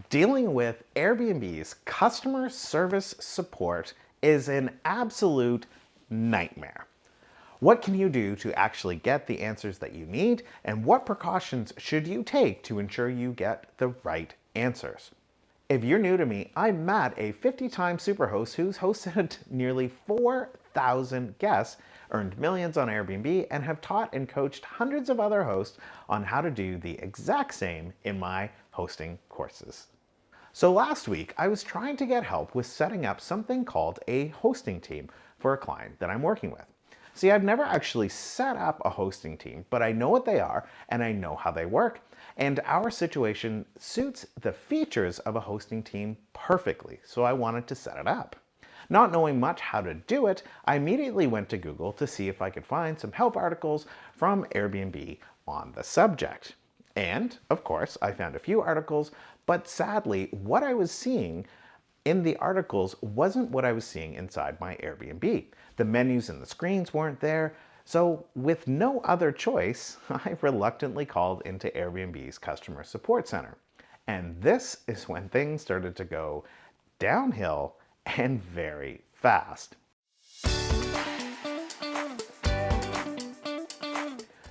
Dealing with Airbnb's customer service support is an absolute nightmare. What can you do to actually get the answers that you need, and what precautions should you take to ensure you get the right answers? If you're new to me, I'm Matt, a 50-time superhost who's hosted nearly 4,000 guests, earned millions on Airbnb, and have taught and coached hundreds of other hosts on how to do the exact same in my hosting courses. So last week, I was trying to get help with setting up something called a hosting team for a client that I'm working with. See, I've never actually set up a hosting team, but I know what they are and I know how they work, and our situation suits the features of a hosting team perfectly, so I wanted to set it up. Not knowing much how to do it, I immediately went to Google to see if I could find some help articles from Airbnb on the subject. And, of course, I found a few articles, but sadly, what I was seeing in the articles wasn't what I was seeing inside my Airbnb. The menus and the screens weren't there, so with no other choice, I reluctantly called into Airbnb's customer support center. And this is when things started to go downhill and very fast.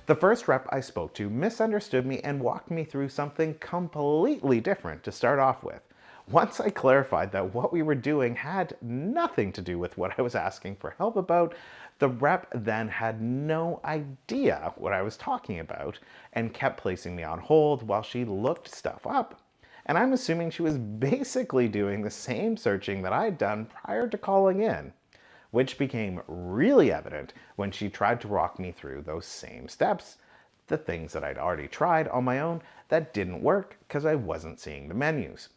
The first rep I spoke to misunderstood me and walked me through something completely different to start off with. Once I clarified that what we were doing had nothing to do with what I was asking for help about, the rep then had no idea what I was talking about and kept placing me on hold while she looked stuff up. And I'm assuming she was basically doing the same searching that I had done prior to calling in, which became really evident when she tried to walk me through those same steps, the things that I'd already tried on my own that didn't work because I wasn't seeing the menus.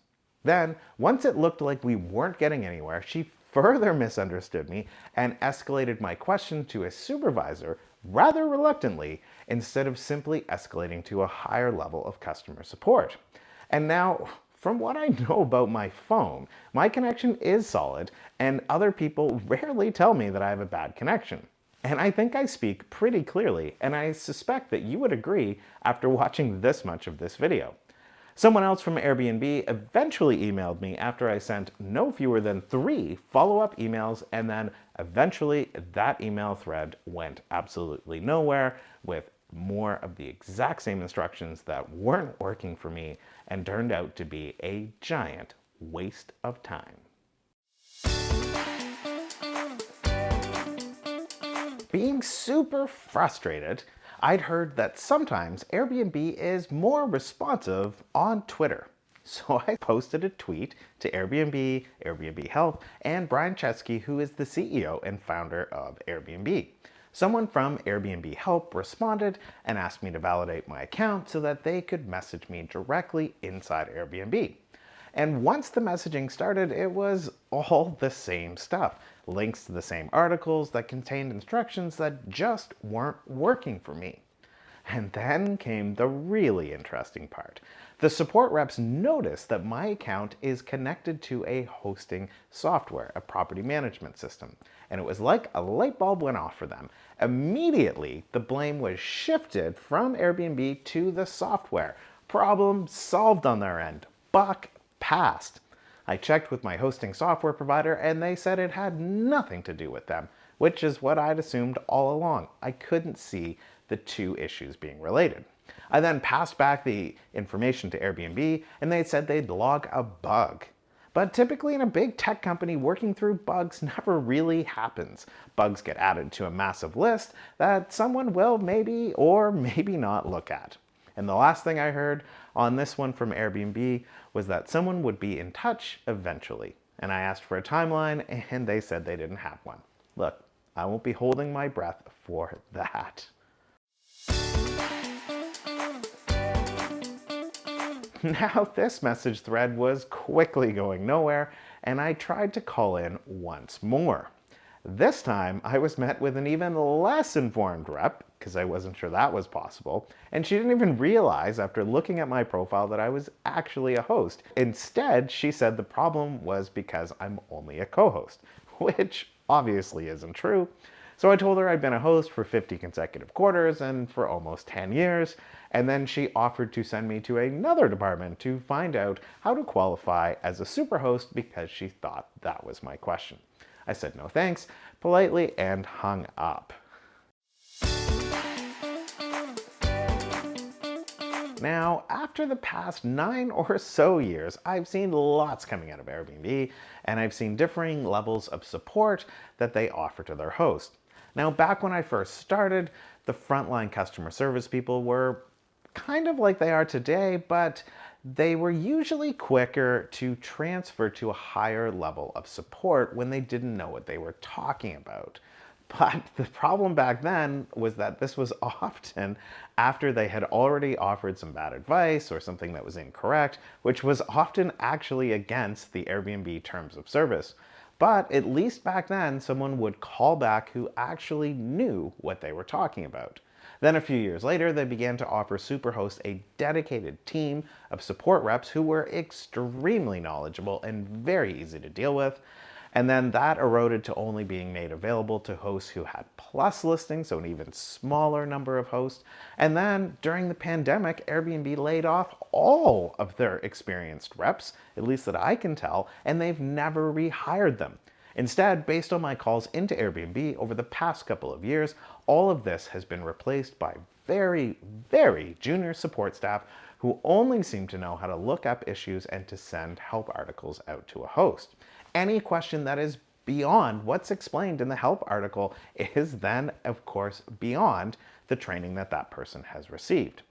Then, once it looked like we weren't getting anywhere, she further misunderstood me and escalated my question to a supervisor rather reluctantly instead of simply escalating to a higher level of customer support. And now, from what I know about my phone, my connection is solid, and other people rarely tell me that I have a bad connection. And I think I speak pretty clearly, and I suspect that you would agree after watching this much of this video. Someone else from Airbnb eventually emailed me after I sent no fewer than 3 follow-up emails, and then eventually that email thread went absolutely nowhere with more of the exact same instructions that weren't working for me and turned out to be a giant waste of time. Being super frustrated, I'd heard that sometimes Airbnb is more responsive on Twitter. So I posted a tweet to Airbnb, Airbnb Help, and Brian Chesky, who is the CEO and founder of Airbnb. Someone from Airbnb Help responded and asked me to validate my account so that they could message me directly inside Airbnb. And once the messaging started, it was all the same stuff. Links to the same articles that contained instructions that just weren't working for me. And then came the really interesting part. The support reps noticed that my account is connected to a hosting software, a property management system. And it was like a light bulb went off for them. Immediately, the blame was shifted from Airbnb to the software. Problem solved on their end. Buck passed. I checked with my hosting software provider and they said it had nothing to do with them, which is what I'd assumed all along. I couldn't see the two issues being related. I then passed back the information to Airbnb and they said they'd log a bug. But typically in a big tech company, working through bugs never really happens. Bugs get added to a massive list that someone will maybe or maybe not look at. And the last thing I heard on this one from Airbnb was that someone would be in touch eventually. And I asked for a timeline and they said they didn't have one. Look, I won't be holding my breath for that. Now this message thread was quickly going nowhere and I tried to call in once more. This time I was met with an even less informed rep, because I wasn't sure that was possible, and she didn't even realize after looking at my profile that I was actually a host. Instead, she said the problem was because I'm only a co-host, which obviously isn't true. So I told her I'd been a host for 50 consecutive quarters and for almost 10 years, and then she offered to send me to another department to find out how to qualify as a superhost because she thought that was my question. I said no thanks, politely, and hung up. Now, after the past 9 or so years, I've seen lots coming out of Airbnb, and I've seen differing levels of support that they offer to their host. Now, back when I first started, the frontline customer service people were kind of like they are today, but they were usually quicker to transfer to a higher level of support when they didn't know what they were talking about. But the problem back then was that this was often after they had already offered some bad advice or something that was incorrect, which was often actually against the Airbnb terms of service. But at least back then, someone would call back who actually knew what they were talking about. Then a few years later, they began to offer Superhost a dedicated team of support reps who were extremely knowledgeable and very easy to deal with. And then that eroded to only being made available to hosts who had plus listings, so an even smaller number of hosts. And then during the pandemic, Airbnb laid off all of their experienced reps, at least that I can tell, and they've never rehired them. Instead, based on my calls into Airbnb over the past couple of years, all of this has been replaced by very, very junior support staff who only seem to know how to look up issues and to send help articles out to a host. Any question that is beyond what's explained in the help article is then, of course, beyond the training that that person has received.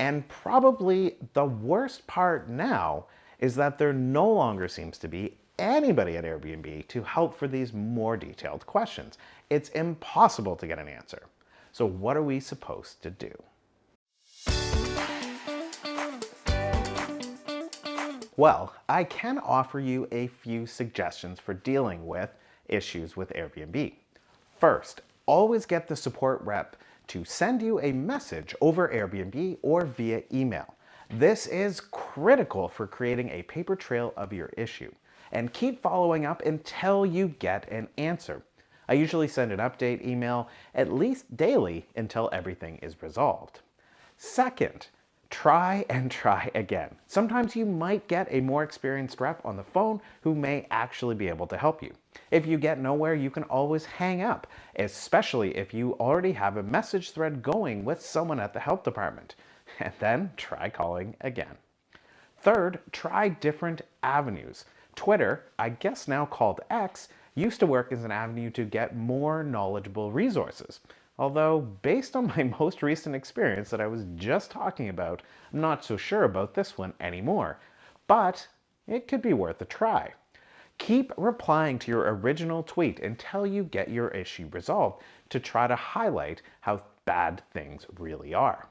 And probably the worst part now is that there no longer seems to be anybody at Airbnb to help for these more detailed questions. It's impossible to get an answer. So what are we supposed to do? Well, I can offer you a few suggestions for dealing with issues with Airbnb. First, always get the support rep to send you a message over Airbnb or via email. This is critical for creating a paper trail of your issue. And keep following up until you get an answer. I usually send an update email at least daily until everything is resolved. Second, try and try again. Sometimes you might get a more experienced rep on the phone who may actually be able to help you. If you get nowhere, you can always hang up, especially if you already have a message thread going with someone at the help department. And then try calling again. Third, try different avenues. Twitter, I guess now called X, used to work as an avenue to get more knowledgeable resources. Although, based on my most recent experience that I was just talking about, I'm not so sure about this one anymore. But it could be worth a try. Keep replying to your original tweet until you get your issue resolved to try to highlight how bad things really are.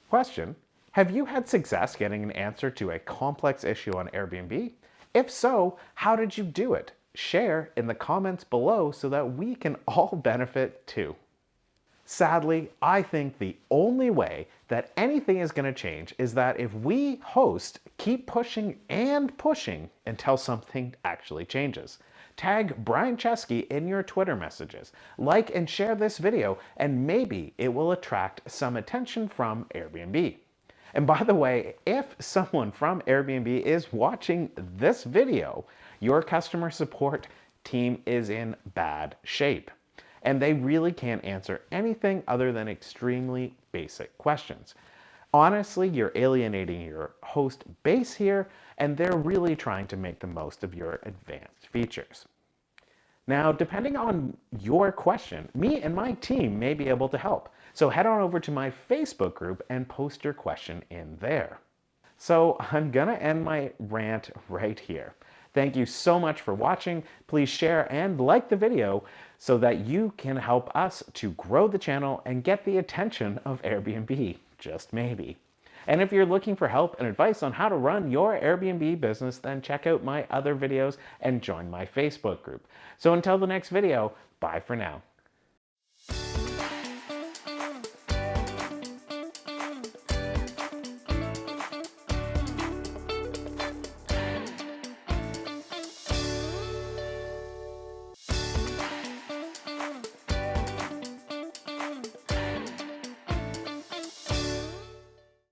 Question: have you had success getting an answer to a complex issue on Airbnb? If so, how did you do it? Share in the comments below so that we can all benefit too. Sadly, I think the only way that anything is going to change is that if we hosts keep pushing and pushing until something actually changes. Tag Brian Chesky in your Twitter messages. Like and share this video, and maybe it will attract some attention from Airbnb. And by the way, if someone from Airbnb is watching this video, your customer support team is in bad shape. And they really can't answer anything other than extremely basic questions. Honestly, you're alienating your host base here, and they're really trying to make the most of your advanced features. Now, depending on your question, me and my team may be able to help. So head on over to my Facebook group and post your question in there. So I'm gonna end my rant right here. Thank you so much for watching. Please share and like the video so that you can help us to grow the channel and get the attention of Airbnb, just maybe. And if you're looking for help and advice on how to run your Airbnb business, then check out my other videos and join my Facebook group. So until the next video, bye for now.